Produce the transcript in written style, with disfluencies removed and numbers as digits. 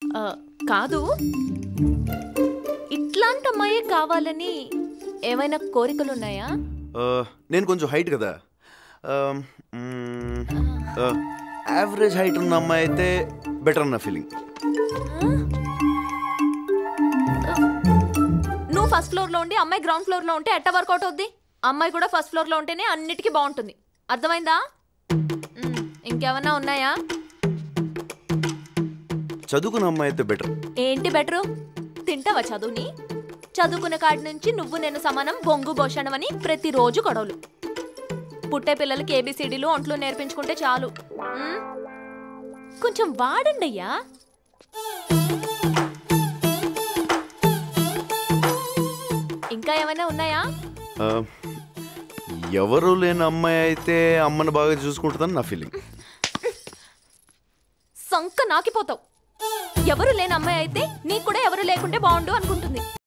ఆ, కాదు, ఇట్లాంటి అమ్మాయే కావాలని ఏమైనా కోరికలు ఉన్నాయా? నేను కొంచెం హైట్ కదా, యావరేజ్ హైట్ ఉన్న అమ్మాయి అయితే బెటర్ అన్న ఫీలింగ్. నువ్వు ఫస్ట్ ఫ్లోర్ లో ఉండి అమ్మాయి గ్రౌండ్ ఫ్లోర్ లో ఉంటే ఎట్ట వర్కౌట్ అవుద్ది? అమ్మాయి కూడా ఫస్ట్ ఫ్లోర్ లో ఉంటేనే అన్నిటికీ బాగుంటుంది. అర్థమైందా? ఇంకేమన్నా ఉన్నాయా? చదువుకున్న అమ్మాయి అయితే బెటర్. ఏంటి బెటరు? తింటావా చదువుని? చదువుకున్న కాడి నుంచి నువ్వు నేను సమానం, బొంగు భోషణం అని ప్రతిరోజు గొడవలు. పుట్టే పిల్లలకి ఏబిసిడీలు ఒంట్లు నేర్పించుకుంటే చాలు. కొంచెం వాడండి అయ్యా. ఇంకా ఏమైనా ఉన్నాయా? ఎవరు లేని అమ్మాయి అయితే అమ్మని బాగా చూసుకుంటుందని నా ఫీలింగ్. సంక నాకిపోతావు. ఎవరు లేని అమ్మాయి అయితే నీకు కూడా ఎవరు లేకుంటే బాగుండు అనుకుంటుంది.